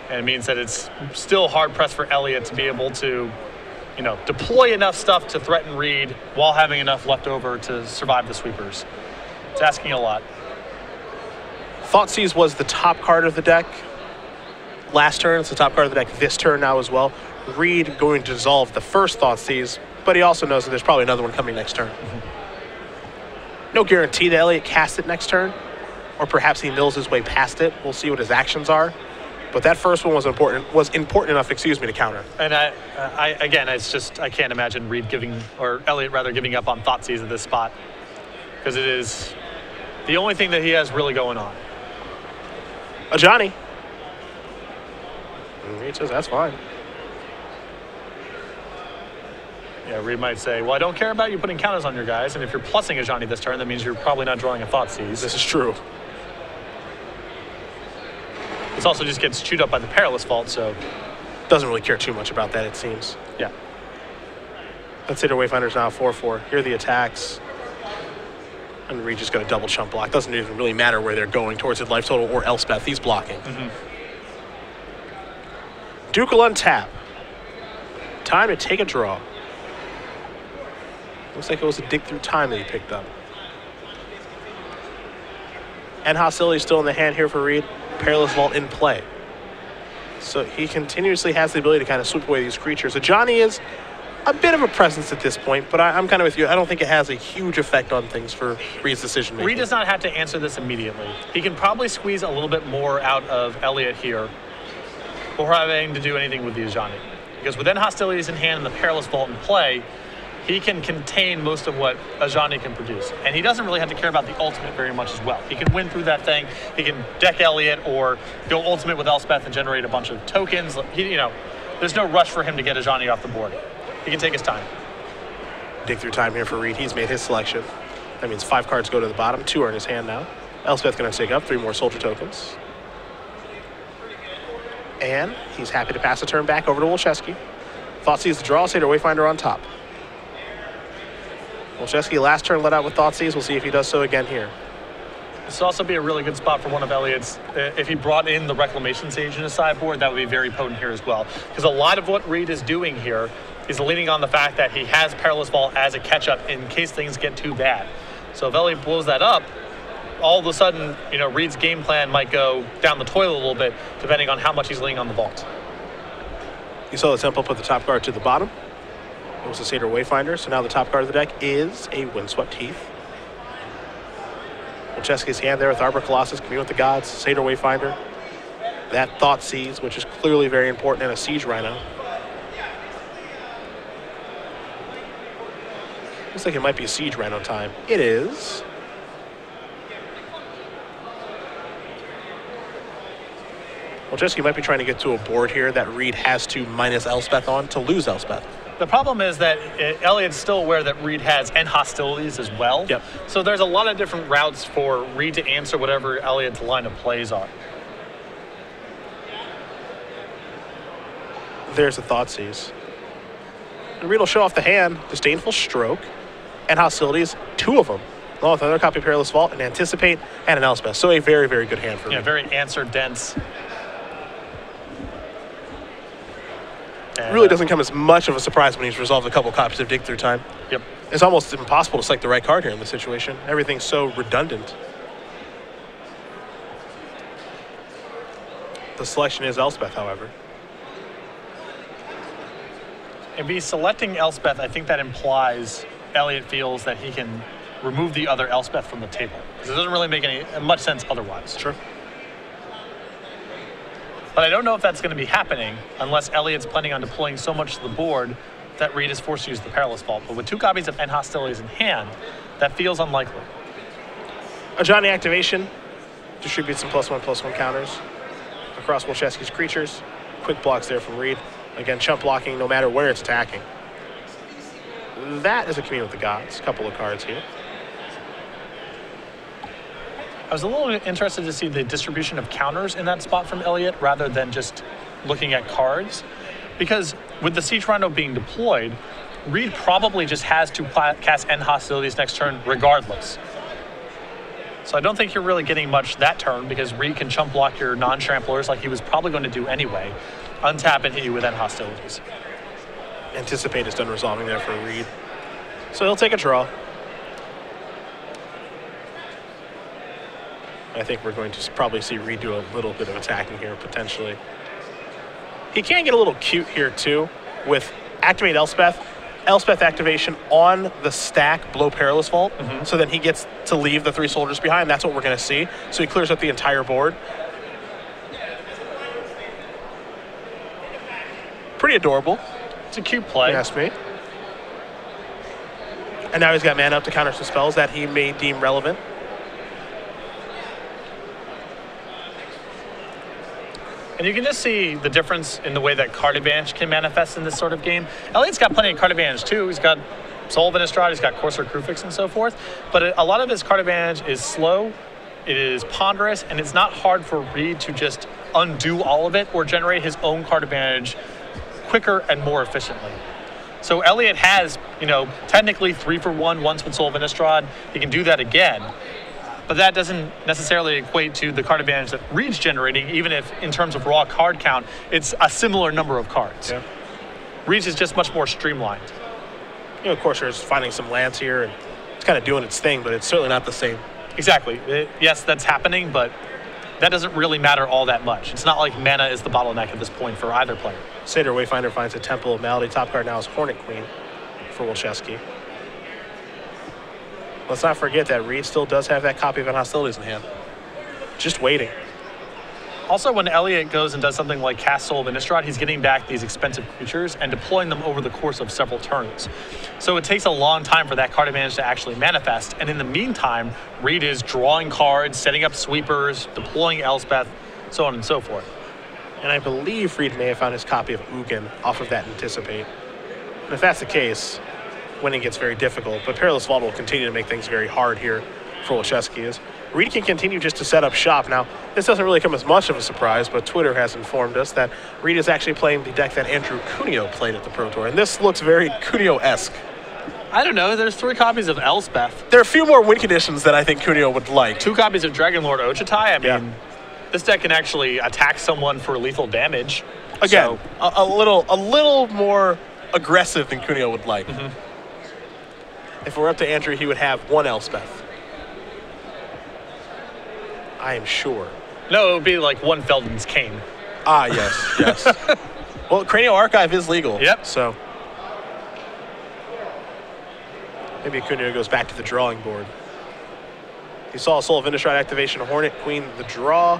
And it means that it's still hard-pressed for Elliott to be able to, deploy enough stuff to threaten Reid while having enough left over to survive the sweepers. It's asking a lot. Thoughtseize was the top card of the deck last turn. It's the top card of the deck this turn now as well. Reid going to dissolve the first Thoughtseize, but he also knows that there's probably another one coming next turn. No guarantee that Elliott casts it next turn, or perhaps he mills his way past it. We'll see what his actions are. But that first one was important enough, to counter. And I can't imagine Elliott rather giving up on Thoughtseize at this spot, because it is the only thing that he has really going on. A Johnny. He says that's fine. Yeah, Reid might say, well, I don't care about you putting counters on your guys, and if you're plussing a Johnny this turn, that means you're probably not drawing a Thoughtseize. This is true. This also just gets chewed up by the Perilous Vault, so... Doesn't really care too much about that, it seems. Yeah. Let's say their Wayfinder's now 4/4. Here are the attacks. And Reid just got a double chump block. Doesn't even really matter where they're going towards his life total or Elspeth. He's blocking. Duke will untap. Time to take a draw. Looks like it was a Dig Through Time that he picked up. And Hostility still in the hand here for Reid. Perilous Vault in play. So he continuously has the ability to kind of sweep away these creatures. Johnny is a bit of a presence at this point, but I'm kind of with you. I don't think it has a huge effect on things for Reid's decision making. Reid does not have to answer this immediately. He can probably squeeze a little bit more out of Elliott here before having to do anything with the Ajani. Because within Hostilities in hand and the Perilous Vault in play, he can contain most of what Ajani can produce. And he doesn't really have to care about the ultimate very much as well. He can win through that thing. He can deck Elliott or go ultimate with Elspeth and generate a bunch of tokens. There's no rush for him to get Ajani off the board. He can take his time. Dig Through Time here for Reid. He's made his selection. That means 5 cards go to the bottom. 2 are in his hand now. Elspeth going to take up 3 more Soldier tokens. And he's happy to pass the turn back over to Wolchesky. Thoughtseize the draw, Satyr Wayfinder on top. Wolchesky last turn let out with Thoughtseize. We'll see if he does so again here. This would also be a really good spot for one of Elliott's. If he brought in the Reclamation Sage in his sideboard, that would be very potent here as well. Because a lot of what Reid is doing here is leaning on the fact that he has Perilous Vault as a catch-up in case things get too bad. So if Elliott blows that up, all of a sudden, Reid's game plan might go down the toilet a little bit, depending on how much he's leaning on the Vault. You saw the Temple put the top card to the bottom. It was a Satyr Wayfinder, so now the top card of the deck is a Windswept Heath. Wolchesky's hand there with Arbor Colossus, Commune with the Gods, Satyr Wayfinder. That Thoughtseize, which is clearly very important, and a Siege Rhino. Looks like it might be Siege Rhino time. It is. Wolchesky might be trying to get to a board here that Reid has to minus Elspeth on to lose Elspeth. The problem is that Elliott's still aware that Reid has end hostilities as well. Yep. So there's a lot of different routes for Reid to answer whatever Elliott's line of plays are. There's a Thoughtseize. Reid will show off the hand, Disdainful Stroke, and hostilities, 2 of them, along with another copy of Perilous Vault, and Anticipate, and an Elspeth. So a very, very good hand for Yeah, Reid. very answer dense. And, Really doesn't come as much of a surprise when he's resolved a couple copies of Dig Through Time. Yep. It's almost impossible to select the right card here in this situation. Everything's so redundant. The selection is Elspeth, however. If he's selecting Elspeth, I think that implies Elliott feels that he can remove the other Elspeth from the table. Because it doesn't really make much sense otherwise. Sure. But I don't know if that's going to be happening unless Elliott's planning on deploying so much to the board that Reid is forced to use the Perilous Vault. But with 2 copies of end hostilities in hand, that feels unlikely. A Johnny activation distributes some +1/+1 counters across Wolchesky's creatures. Quick blocks there from Reid. Again, chump blocking no matter where it's attacking. That is a Commune with the Gods. A couple of cards here. I was a little interested to see the distribution of counters in that spot from Elliott rather than just looking at cards. Because with the Siege Rondo being deployed, Reid probably just has to cast end hostilities next turn regardless. So I don't think you're really getting much that turn because Reid can chump block your non-tramplers like he was probably going to do anyway, untap and hit you with end hostilities. Anticipate is done resolving there for Reid. So he'll take a draw. I think we're going to probably see Reid do a little bit of attacking here, potentially. He can get a little cute here, too, with Activate Elspeth. Elspeth activation on the stack below Perilous Vault. So then he gets to leave the 3 soldiers behind. That's what we're going to see. So he clears up the entire board. Pretty adorable. It's a cute play. You ask me. And now he's got mana up to counter some spells that he may deem relevant. And you can just see the difference in the way that card advantage can manifest in this sort of game. Elliott's got plenty of card advantage too. He's got Soul of Innistrad, he's got Courser Crufix and so forth. But a lot of his card advantage is slow, it is ponderous, and it's not hard for Reid to just undo all of it or generate his own card advantage quicker and more efficiently. So Elliott has, technically 3 for 1 once with Soul of Innistrad. He can do that again. But that doesn't necessarily equate to the card advantage that Reid's generating, even if in terms of raw card count, it's a similar number of cards. Yeah. Reid's is just much more streamlined. Of course, there's finding some lands here, and it's kind of doing its thing, but it's certainly not the same. Exactly. Yes, that's happening, but that doesn't really matter all that much. It's not like mana is the bottleneck at this point for either player. Seder Wayfinder finds a Temple of Malady. Top card now is Hornet Queen for Wolchesky. Let's not forget that Reid still does have that copy of End Hostilities in hand. Just waiting. Also, when Elliott goes and does something like cast Soul of Innistrad, he's getting back these expensive creatures and deploying them over the course of several turns. So it takes a long time for that card advantage to actually manifest. And in the meantime, Reid is drawing cards, setting up sweepers, deploying Elspeth, so on and so forth. And I believe Reid may have found his copy of Ugin off of that Anticipate. And if that's the case, winning gets very difficult. But Perilous Vault will continue to make things very hard here for Wolchesky. Reid can continue just to set up shop. Now, this doesn't really come as much of a surprise, but Twitter has informed us that Reid is actually playing the deck that Andrew Cuneo played at the Pro Tour. And this looks very Cuneo-esque. I don't know. There's 3 copies of Elspeth. There are a few more win conditions that I think Cuneo would like. 2 copies of Dragonlord Ochitai. I mean, Yeah. this deck can actually attack someone for lethal damage. Again, So, a little more aggressive than Cuneo would like. If it were up to Andrew, he would have 1 Elspeth. I am sure. no, it would be like 1 Felden's Cane. Ah, yes, yes. Well, Cranial Archive is legal. Yep. So maybe Cuneo goes back to the drawing board. He saw a Soul of Innistrad activation, Hornet Queen, the draw,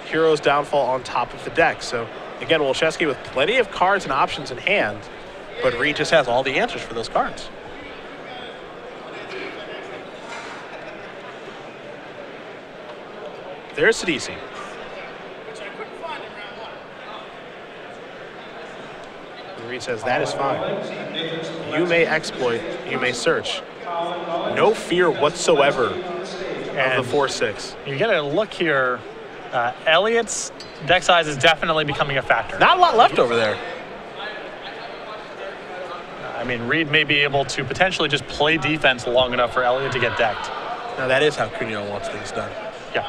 Hero's Downfall on top of the deck. So again, Wolchesky with plenty of cards and options in hand, but Reid just has all the answers for those cards. There's Sidisi. And Reid says, that is fine. You may exploit, you may search. No fear whatsoever of the 4/6. You get a look here. Elliott's deck size is definitely becoming a factor. Not a lot left over there. I mean, Reid may be able to potentially just play defense long enough for Elliott to get decked. Now that is how Cuneo wants things done. Yeah.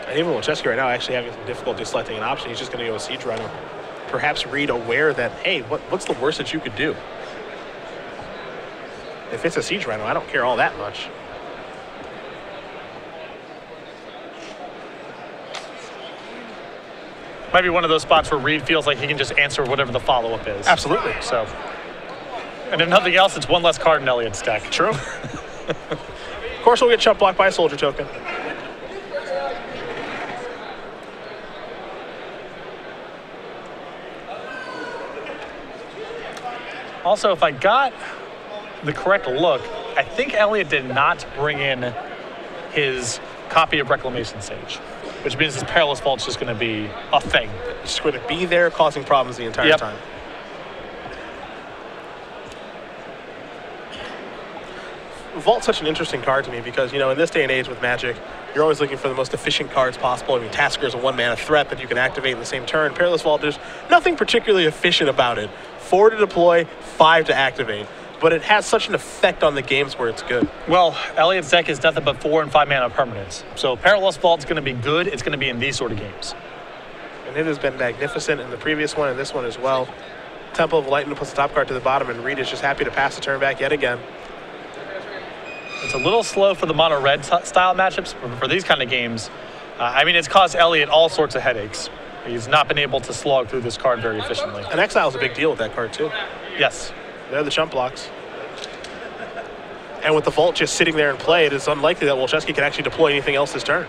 And even Wolchesky right now actually having some difficulty selecting an option. He's just going to go with Siege Rhino. Perhaps Reid aware that, hey, what's the worst that you could do? If it's a Siege Rhino, I don't care all that much. Might be one of those spots where Reid feels like he can just answer whatever the follow-up is. Absolutely. So, and if nothing else, it's one less card in Elliott's deck. True. Of course, we'll get chump blocked by a soldier token. Also, if I got the correct look, I think Elliott did not bring in his copy of Reclamation Sage, which means his Perilous Vault is just going to be a thing. It's just going to be there causing problems the entire time. Vault's such an interesting card to me because, you know, in this day and age with Magic, you're always looking for the most efficient cards possible. I mean, Tasker is a one-mana threat that you can activate in the same turn. Perilous Vault, there's nothing particularly efficient about it. 4 to deploy, 5 to activate. But it has such an effect on the games where it's good. Well, Elliott's deck is nothing but 4 and 5 mana permanents. So Perilous Vault's going to be good. It's going to be in these sort of games. And it has been magnificent in the previous one and this one as well. Temple of Lightning puts the top card to the bottom, and Reid is just happy to pass the turn back yet again. It's a little slow for the mono red style matchups, but for these kind of games, I mean, it's caused Elliott all sorts of headaches. He's not been able to slog through this card very efficiently. And Exile is a big deal with that card too. Yes. They're the chump blocks. And with the Vault just sitting there in play, it is unlikely that Wolchesky can actually deploy anything else this turn.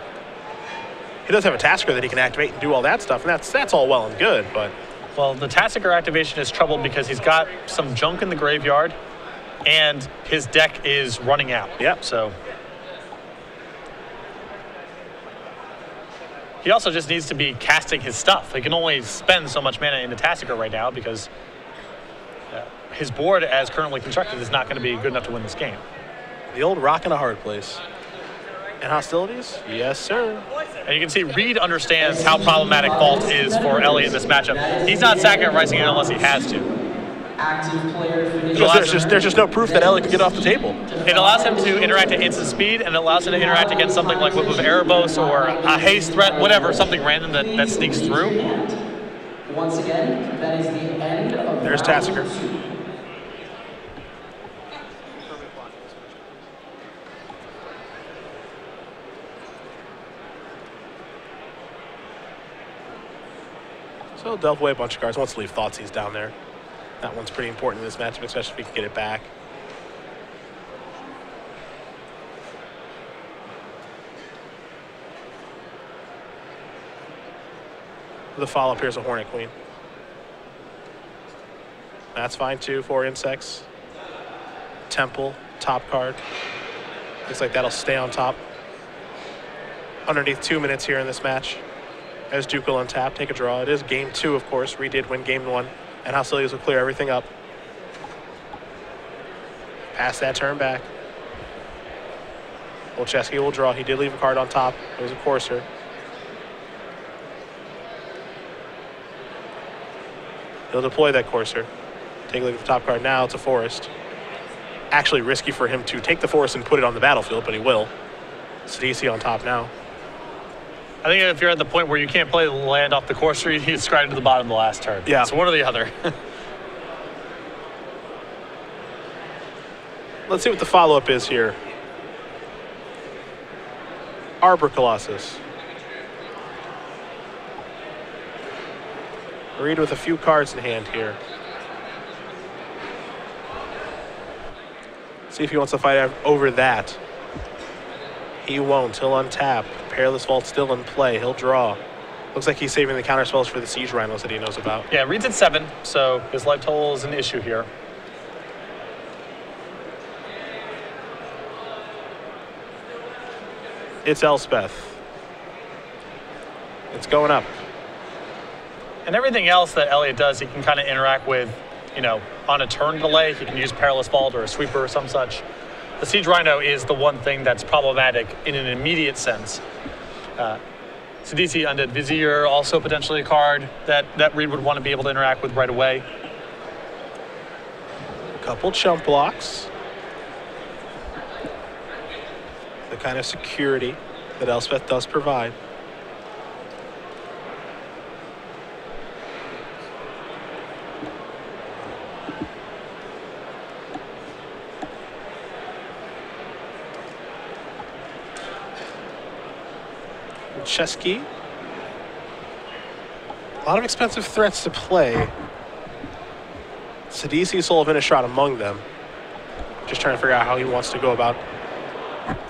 He does have a Tasker that he can activate and do all that stuff, and that's all well and good, but... Well, the Tasker activation is troubled because he's got some junk in the graveyard, and his deck is running out. Yep. So he also just needs to be casting his stuff. He can only spend so much mana into Tasker right now because his board, as currently constructed, is not going to be good enough to win this game. The old rock in a hard place. And hostilities? Yes, sir. And you can see Reid understands how problematic Vault is for Elliott in this matchup. He's not sacrificing it unless he has to. Because there's just no proof that Elliott can get off the table. It allows him to interact at instant speed, and it allows him to interact against something like Whip of Erebos or a haste threat, whatever, something random that sneaks through. Once again, that is the end of There's Tasker. So he'll delve away a bunch of cards. Wants to leave Thoughtseize down there. That one's pretty important in this matchup, especially if we can get it back. The follow-up here is a Hornet Queen. That's fine too, 4 insects. Temple, top card. Looks like that'll stay on top. Underneath 2 minutes here in this match. As Duke will untap, take a draw. It is game 2, of course. Reid did win game 1. And hostilities will clear everything up. Pass that turn back. Wolchesky will draw. He did leave a card on top. It was a Courser. He'll deploy that Courser. Take a look at the top card now. It's a Forest. Actually risky for him to take the Forest and put it on the battlefield, but he will. Sidisi on top now. I think if you're at the point where you can't play the land off the Courser, you need to scry to the bottom of the last turn. Yeah. So one or the other. Let's see what the follow-up is here. Arbor Colossus. Reid with a few cards in hand here. See if he wants to fight over that. He won't. He'll untap. Perilous Vault still in play. He'll draw. Looks like he's saving the counter spells for the Siege Rhinos that he knows about. Yeah, Reid's at 7, so his life total is an issue here. It's Elspeth. It's going up. And everything else that Elliot does, he can kind of interact with, you know, on a turn delay. He can use Perilous Vault or a sweeper or some such. The Siege Rhino is the one thing that's problematic in an immediate sense. Sidisi Undead Vizier, also potentially a card that Reid would want to be able to interact with right away. A couple chump blocks. The kind of security that Elspeth does provide. Wolchesky. A lot of expensive threats to play. Sidisi, Soul of Innistrad among them. Just trying to figure out how he wants to go about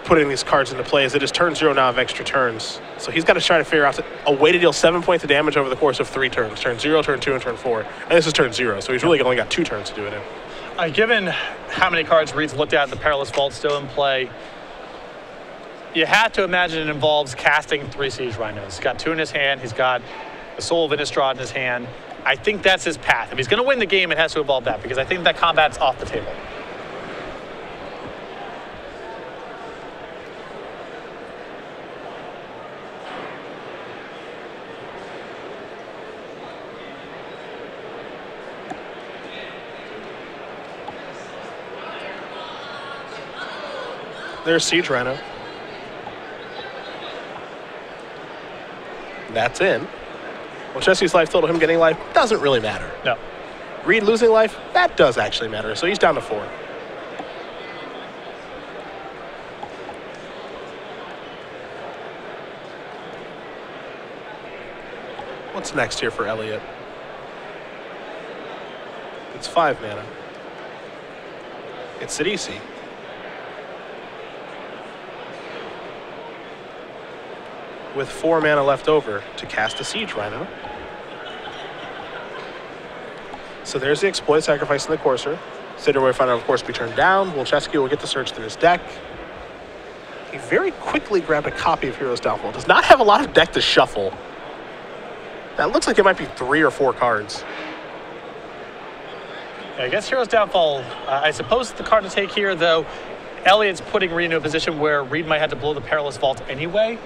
putting these cards into play, as it is turn 0 now of extra turns. So he's got to try to figure out a way to deal 7 points of damage over the course of 3 turns. Turn 0, turn 2, and turn 4. And this is turn 0, so he's really only got 2 turns to do it in. Given how many cards Reid's looked at, the Perilous Vault still in play, you have to imagine it involves casting 3 Siege Rhinos. He's got 2 in his hand. He's got the Soul of Innistrad in his hand. I think that's his path. If he's going to win the game, it has to involve that, because I think that combat's off the table. There's Siege Rhino. That's in. Well, Jesse's life total, him getting life, doesn't really matter. No. Reid losing life, that does actually matter. So he's down to 4. What's next here for Elliot? It's 5 mana. It's Sidisi. With 4 mana left over to cast a Siege Rhino. So there's the exploit, sacrificing the Courser. Sideboarding Finder, of course, be turned down. Wolchesky will get the search through his deck. He very quickly grabbed a copy of Hero's Downfall. Does not have a lot of deck to shuffle. That looks like it might be 3 or 4 cards. Yeah, I guess Hero's Downfall, I suppose the card to take here, though, Elliot's putting Reid in a position where Reid might have to blow the Perilous Vault anyway.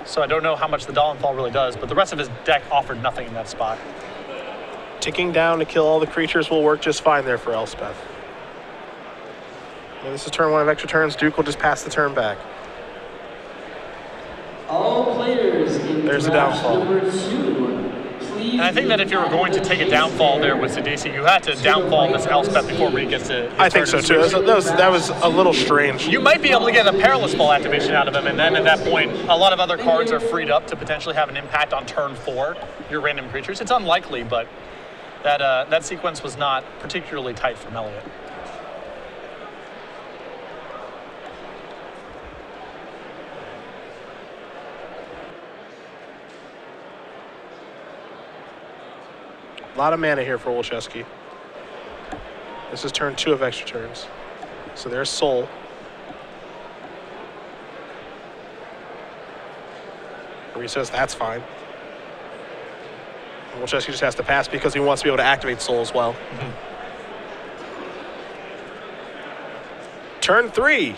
So I don't know how much the Downfall really does, but the rest of his deck offered nothing in that spot. Ticking down to kill all the creatures will work just fine there for Elspeth. And this is turn 1 of extra turns. Duke will just pass the turn back. All players in There's the draft Downfall. number 2, please. And I think that if you were going to take a Downfall there with Sidisi, you had to Downfall this Elspeth before Reid gets to... I think so too. That was a little strange. You might be able to get a Perilous Ball activation out of him, and then at that point, a lot of other cards are freed up to potentially have an impact on turn 4, your random creatures. It's unlikely, but that sequence was not particularly tight from Elliot. A lot of mana here for Wolchesky. This is turn 2 of extra turns. So there's Soul. Reid says that's fine. And Wolchesky just has to pass because he wants to be able to activate Soul as well. Turn 3.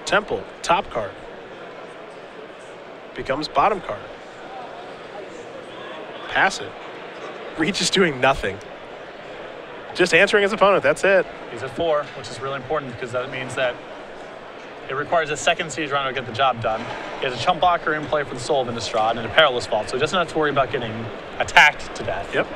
Temple, top card. Becomes bottom card. Pass it. Reid just doing nothing. Just answering his opponent, that's it. He's at 4, which is really important because that means that it requires a second Siege Rhino to get the job done. He has a chump blocker in play for the Soul of Innistrad and a Perilous Vault, so he doesn't have to worry about getting attacked to death. Yep.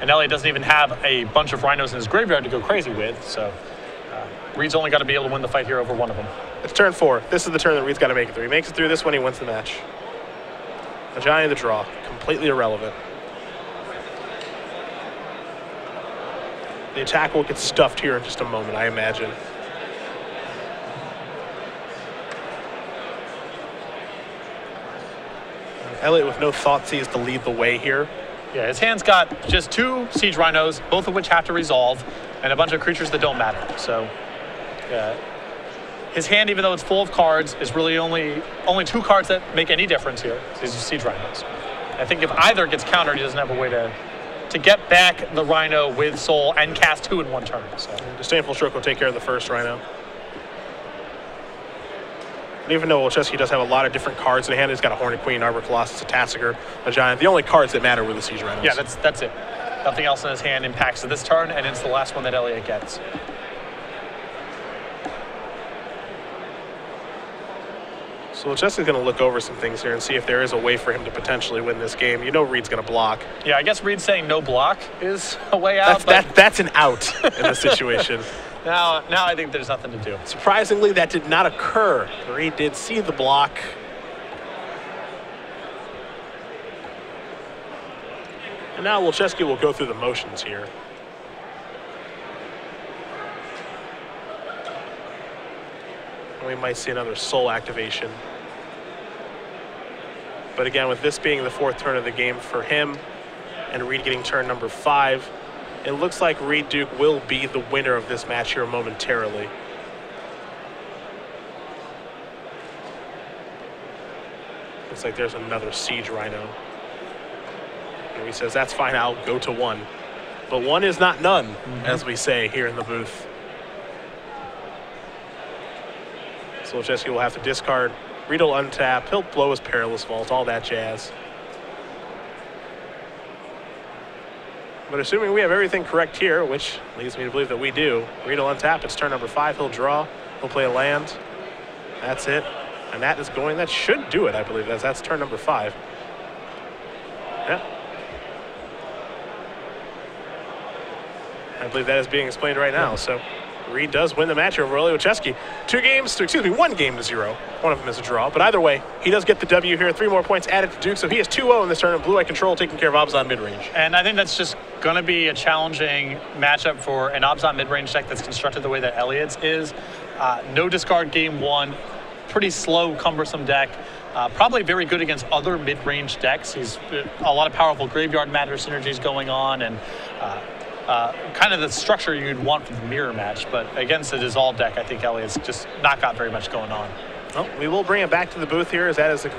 And Elliot doesn't even have a bunch of Rhinos in his graveyard to go crazy with, so Reid's only got to be able to win the fight here over one of them. It's turn 4. This is the turn that Reid's got to make it through. He makes it through this one, he wins the match. A giant of the draw. Completely irrelevant. The attack will get stuffed here in just a moment, I imagine. Elliot with no thought sees to lead the way here. Yeah, his hand's got just 2 Siege Rhinos, both of which have to resolve, and a bunch of creatures that don't matter. So, his hand, even though it's full of cards, is really only 2 cards that make any difference here. These are Siege Rhinos. I think if either gets countered, he doesn't have a way to get back the Rhino with Soul and cast 2 in 1 turn. So. Disdainful Stroke will take care of the first Rhino. And even though Wolchesky does have a lot of different cards in hand, he's got a Hornet Queen, Arbor Colossus, a Tasigur, a Giant. The only cards that matter were the Siege Rhinos. Yeah, that's it. Nothing else in his hand impacts this turn, and it's the last one that Elliot gets. So Wolchesky's going to look over some things here and see if there is a way for him to potentially win this game. You know Reid's going to block. Yeah, I guess Reid saying no block is a way out. That's an out in this situation. Now I think there's nothing to do. Surprisingly, that did not occur. Reid did see the block. And now Wolchesky will go through the motions here. And we might see another Soul activation. But again, with this being the 4th turn of the game for him, and Reid getting turn number 5, it looks like Reid Duke will be the winner of this match here momentarily. Looks like there's another Siege Rhino. And he says, that's fine, I'll go to 1. But 1 is not none, as we say here in the booth. So Wolchesky will have to discard. Reid will untap. He'll blow his Perilous Vault, all that jazz. But assuming we have everything correct here, which leads me to believe that we do, Reid will untap. It's turn number 5. He'll draw. He'll play a land. That's it. And that is going, that should do it, I believe. That's turn number 5. Yeah. I believe that is being explained right now. So Reid does win the match over Elliot Wolchesky. 1 game to 0. One of them is a draw. But either way, he does get the W here. 3 more points added to Duke. So he is 2-0 in this tournament. Blue-White Control taking care of Abzan midrange. And I think that's just going to be a challenging matchup for an Abzan midrange deck that's constructed the way that Elliot's is. No discard game 1. Pretty slow, cumbersome deck. Probably very good against other mid-range decks. He's a lot of powerful graveyard matter synergies going on, and kind of the structure you'd want for the mirror match. But against the Dissolve deck, I think Elliott's just not got very much going on. Well, we will bring it back to the booth here, as that is the